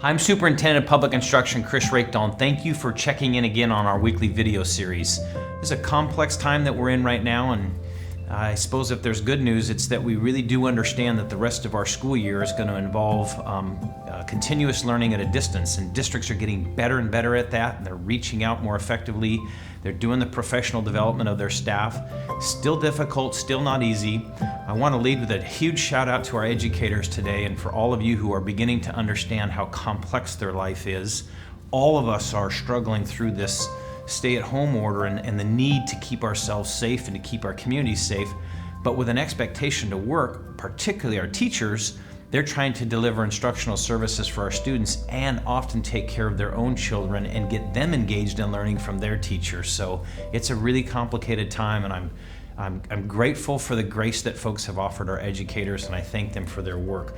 I'm Superintendent of Public Instruction Chris Reykdal, and thank you for checking in again on our weekly video series. It's a complex time that we're in right now, and I suppose if there's good news, it's that we really do understand that the rest of our school year is going to involve continuous learning at a distance, and districts are getting better and better at that, and they're reaching out more effectively. They're doing the professional development of their staff. Still difficult, still not easy. I want to lead with a huge shout out to our educators today, and for all of you who are beginning to understand how complex their life is. All of us are struggling through this stay-at-home order and the need to keep ourselves safe and to keep our communities safe, but with an expectation to work, particularly our teachers. They're trying to deliver instructional services for our students and often take care of their own children and get them engaged in learning from their teachers. So it's a really complicated time, and I'm grateful for the grace that folks have offered our educators, and I thank them for their work.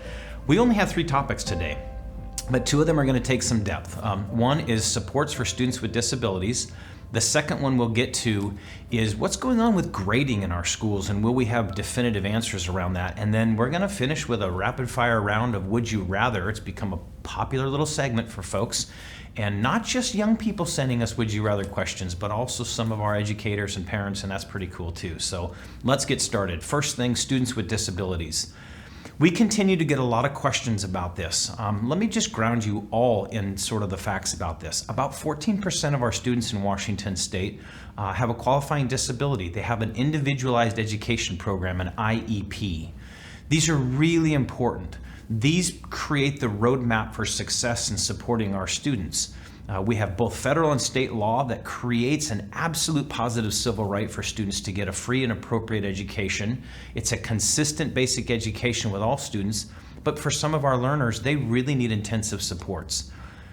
We only have 3 topics today, but 2 of them are going to take some depth. One is supports for students with disabilities. The second one we'll get to is what's going on with grading in our schools, and will we have definitive answers around that? And then we're going to finish with a rapid fire round of Would You Rather. It's become a popular little segment for folks, and not just young people sending us Would You Rather questions, but also some of our educators and parents, and that's pretty cool too. So let's get started. First thing, students with disabilities. We continue to get a lot of questions about this. Let me just ground you all in sort of the facts about this. About 14% of our students in Washington State have a qualifying disability. They have an individualized education program, an IEP. These are really important. These create the roadmap for success in supporting our students. We have both federal and state law that creates an absolute positive civil right for students to get a free and appropriate education. It's a consistent basic education with all students, but for some of our learners, they really need intensive supports.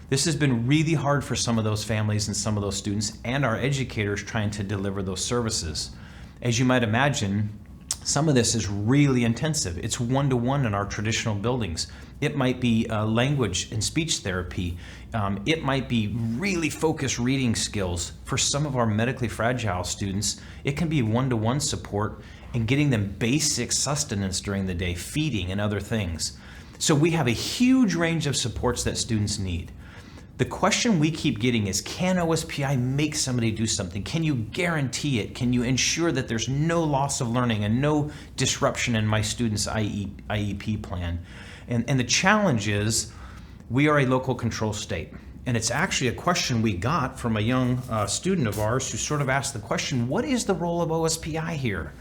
This has been really hard for some of those families and some of those students and our educators trying to deliver those services. As you might imagine, some of this is really intensive. It's one-to-one in our traditional buildings. It might be language and speech therapy. It might be really focused reading skills. For some of our medically fragile students, it can be one-to-one support and getting them basic sustenance during the day, feeding and other things. So we have a huge range of supports that students need. The question we keep getting is, can OSPI make somebody do something? Can you guarantee it? Can you ensure that there's no loss of learning and no disruption in my student's IEP plan? And the challenge is, we are a local control state. And it's actually a question we got from a young student of ours who sort of asked the question, what is the role of OSPI here?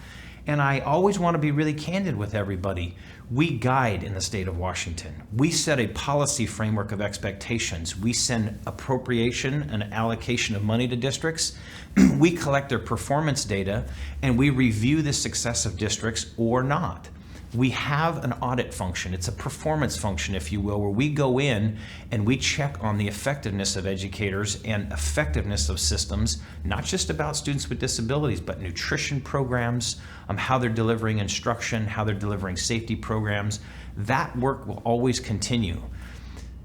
And I always want to be really candid with everybody. We guide in the state of Washington. We set a policy framework of expectations. We send appropriation and allocation of money to districts. We collect their performance data, and we review the success of districts or not. We have an audit function. It's a performance function, if you will, where we go in and we check on the effectiveness of educators and effectiveness of systems, not just about students with disabilities, but nutrition programs, how they're delivering instruction, how they're delivering safety programs. That work will always continue.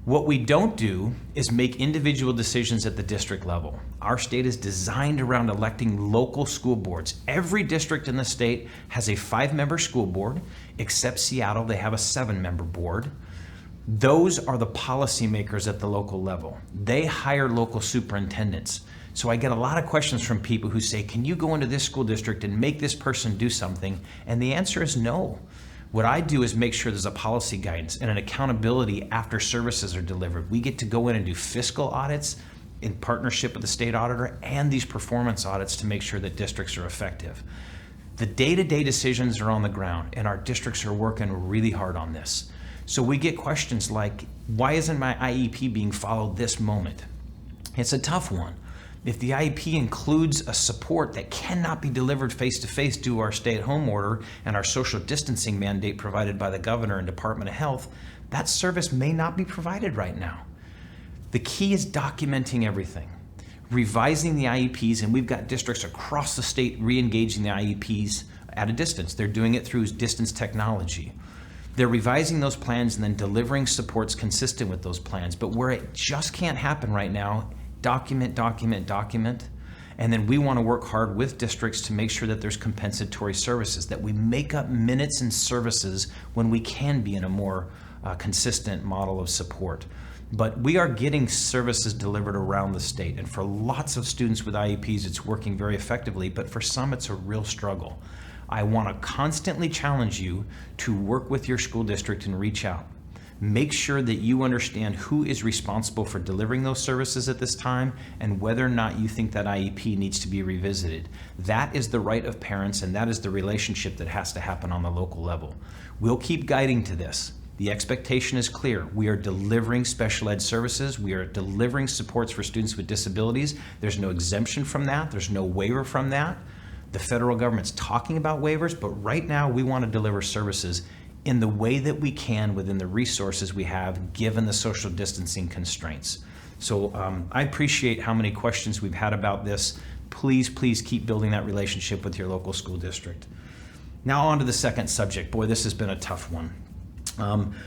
What we don't do is make individual decisions at the district level. Our state is designed around electing local school boards. Every district in the state has a 5-member school board, except Seattle, they have a 7-member board. Those are the policymakers at the local level. They hire local superintendents. So I get a lot of questions from people who say, can you go into this school district and make this person do something? And the answer is no. What I do is make sure there's a policy guidance and an accountability after services are delivered. We get to go in and do fiscal audits in partnership with the state auditor and these performance audits to make sure that districts are effective. The day-to-day decisions are on the ground, and our districts are working really hard on this. So we get questions like, why isn't my IEP being followed this moment? It's a tough one. If the IEP includes a support that cannot be delivered face-to-face due to our stay-at-home order and our social distancing mandate provided by the governor and Department of Health, that service may not be provided right now. The key is documenting everything, revising the IEPs, and we've got districts across the state re-engaging the IEPs at a distance. They're doing it through distance technology. They're revising those plans and then delivering supports consistent with those plans. But where it just can't happen right now, document, and then we want to work hard with districts to make sure that there's compensatory services, that we make up minutes and services when we can be in a more consistent model of support. But we are getting services delivered around the state, and for lots of students with IEPs, it's working very effectively, but for some, it's a real struggle. I want to constantly challenge you to work with your school district and reach out. Make sure that you understand who is responsible for delivering those services at this time and whether or not you think that IEP needs to be revisited. That is the right of parents, and that is the relationship that has to happen on the local level. We'll keep guiding to this. The expectation is clear. We are delivering special ed services. We are delivering supports for students with disabilities. There's no exemption from that. There's no waiver from that. The federal government's talking about waivers, but right now we want to deliver services in the way that we can within the resources we have, given the social distancing constraints. So I appreciate how many questions we've had about this. Please, please keep building that relationship with your local school district. Now on to the second subject. Boy, this has been a tough one.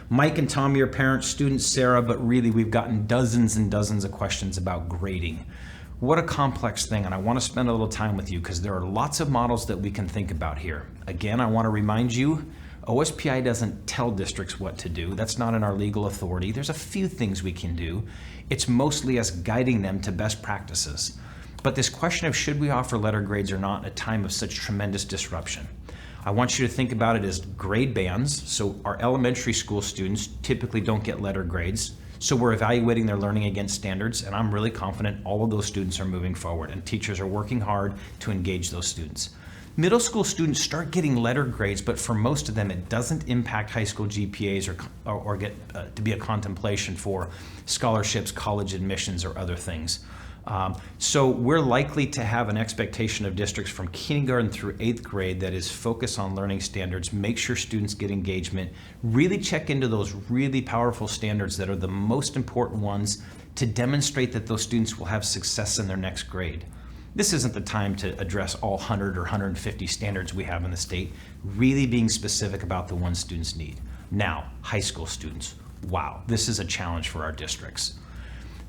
Mike and Tommy are parents, students, Sarah, but really we've gotten dozens and dozens of questions about grading. What a complex thing, and I want to spend a little time with you because there are lots of models that we can think about here. Again, I want to remind you, OSPI doesn't tell districts what to do. That's not in our legal authority. There's a few things we can do. It's mostly us guiding them to best practices. But this question of should we offer letter grades or not at a time of such tremendous disruption, I want you to think about it as grade bands. So our elementary school students typically don't get letter grades. So we're evaluating their learning against standards, and I'm really confident all of those students are moving forward, and teachers are working hard to engage those students. Middle school students start getting letter grades, but for most of them, it doesn't impact high school GPAs or get to be a contemplation for scholarships, college admissions, or other things. So we're likely to have an expectation of districts from kindergarten through 8th grade that is focused on learning standards, make sure students get engagement, really check into those really powerful standards that are the most important ones to demonstrate that those students will have success in their next grade. This isn't the time to address all 100 or 150 standards we have in the state, really being specific about the ones students need. Now, high school students, wow, this is a challenge for our districts.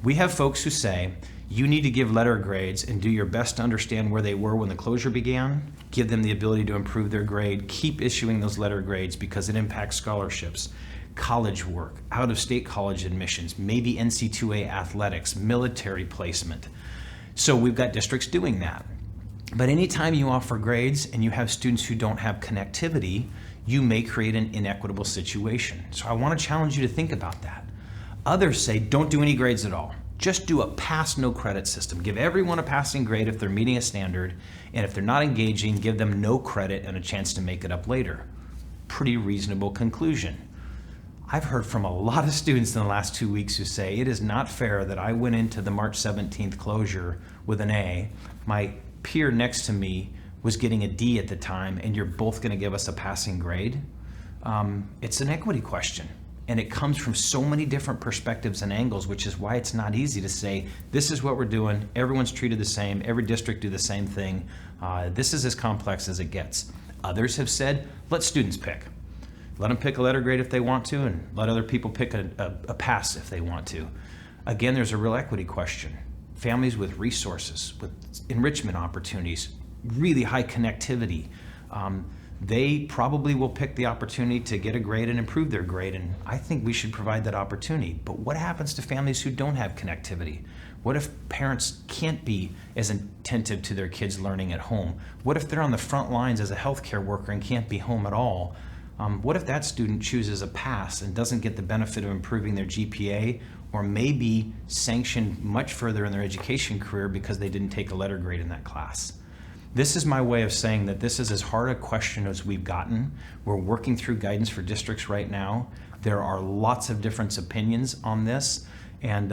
We have folks who say, you need to give letter grades and do your best to understand where they were when the closure began, give them the ability to improve their grade, keep issuing those letter grades because it impacts scholarships, college work, out-of-state college admissions, maybe NC2A athletics, military placement. So we've got districts doing that. But anytime you offer grades and you have students who don't have connectivity, you may create an inequitable situation. So I want to challenge you to think about that. Others say don't do any grades at all. Just do a pass, no credit system. Give everyone a passing grade if they're meeting a standard, and if they're not engaging, give them no credit and a chance to make it up later. Pretty reasonable conclusion. I've heard from a lot of students in the last 2 weeks who say it is not fair that I went into the March 17th closure with an A. My peer next to me was getting a D at the time, and you're both going to give us a passing grade. It's an equity question. And it comes from so many different perspectives and angles, which is why it's not easy to say, this is what we're doing, everyone's treated the same, every district do the same thing. This is as complex as it gets. Others have said, let students pick. Let them pick a letter grade if they want to, and let other people pick a pass if they want to. Again, there's a real equity question. Families with resources, with enrichment opportunities, really high connectivity, they probably will pick the opportunity to get a grade and improve their grade, and I think we should provide that opportunity. But what happens to families who don't have connectivity? What if parents can't be as attentive to their kids' learning at home? What if they're on the front lines as a healthcare worker and can't be home at all? What if that student chooses a pass and doesn't get the benefit of improving their GPA, or maybe sanctioned much further in their education career because they didn't take a letter grade in that class? This is my way of saying that this is as hard a question as we've gotten. We're working through guidance for districts right now. There are lots of different opinions on this, and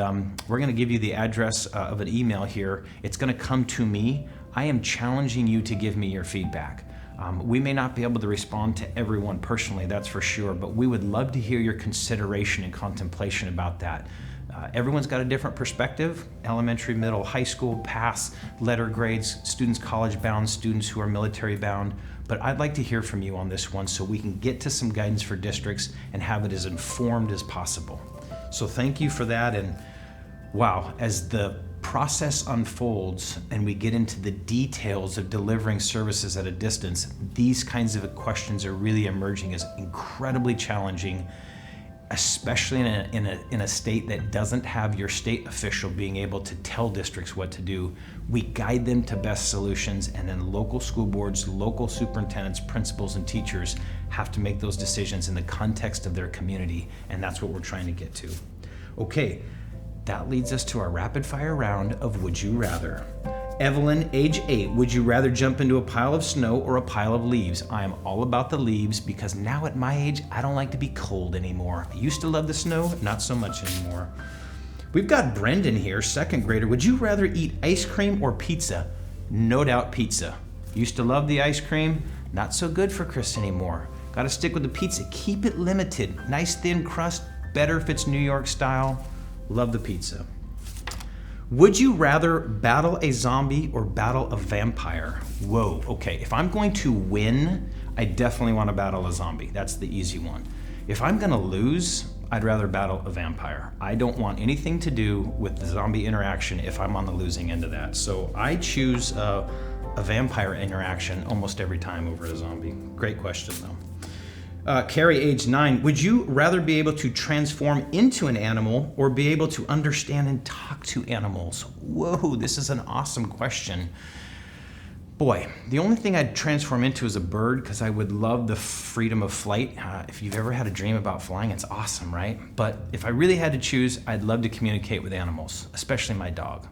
we're going to give you the address of an email here. It's going to come to me. I am challenging you to give me your feedback. We may not be able to respond to everyone personally, that's for sure, but we would love to hear your consideration and contemplation about that. Everyone's got a different perspective: elementary, middle, high school, pass, letter grades, students college bound, students who are military bound. But I'd like to hear from you on this one so we can get to some guidance for districts and have it as informed as possible. So thank you for that. And wow, as the process unfolds and we get into the details of delivering services at a distance, these kinds of questions are really emerging as incredibly challenging. especially in a state that doesn't have your state official being able to tell districts what to do. We guide them to best solutions, and then local school boards, local superintendents, principals, and teachers have to make those decisions in the context of their community, and that's what we're trying to get to. Okay, that leads us to our rapid fire round of Would You Rather. Evelyn, age 8, would you rather jump into a pile of snow or a pile of leaves? I am all about the leaves because now at my age, I don't like to be cold anymore. I used to love the snow, not so much anymore. We've got Brendan here, 2nd grader. Would you rather eat ice cream or pizza? No doubt pizza. Used to love the ice cream, not so good for Chris anymore. Gotta stick with the pizza, keep it limited. Nice thin crust, better if it's New York style. Love the pizza. Would you rather battle a zombie or battle a vampire? Whoa, okay, if I'm going to win, I definitely want to battle a zombie. That's the easy one. If I'm gonna lose, I'd rather battle a vampire. I don't want anything to do with the zombie interaction if I'm on the losing end of that. So I choose a vampire interaction almost every time over a zombie. Great question though. Carrie, age 9, would you rather be able to transform into an animal or be able to understand and talk to animals? Whoa, this is an awesome question. Boy, the only thing I'd transform into is a bird because I would love the freedom of flight. If you've ever had a dream about flying, it's awesome, right? But if I really had to choose, I'd love to communicate with animals, especially my dog.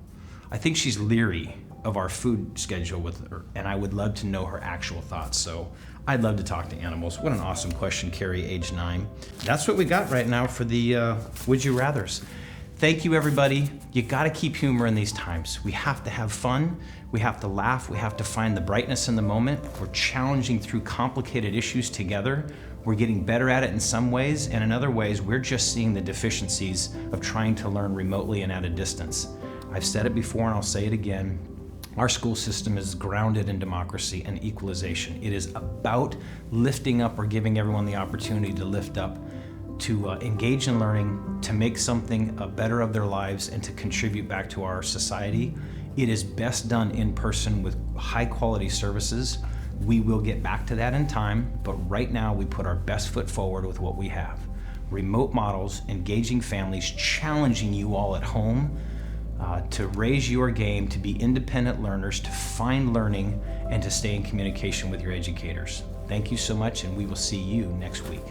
I think she's leery of our food schedule with her, and I would love to know her actual thoughts. So I'd love to talk to animals. What an awesome question, Carrie, age 9. That's what we got right now for the Would You Rathers. Thank you, everybody. You gotta keep humor in these times. We have to have fun. We have to laugh. We have to find the brightness in the moment. We're challenging through complicated issues together. We're getting better at it in some ways, and in other ways, we're just seeing the deficiencies of trying to learn remotely and at a distance. I've said it before and I'll say it again. Our school system is grounded in democracy and equalization. It is about lifting up or giving everyone the opportunity to lift up, to engage in learning, to make something better of their lives, and to contribute back to our society. It is best done in person with high quality services. We will get back to that in time, but right now we put our best foot forward with what we have. Remote models, engaging families, challenging you all at home to raise your game, to be independent learners, to find learning, and to stay in communication with your educators. Thank you so much, and we will see you next week.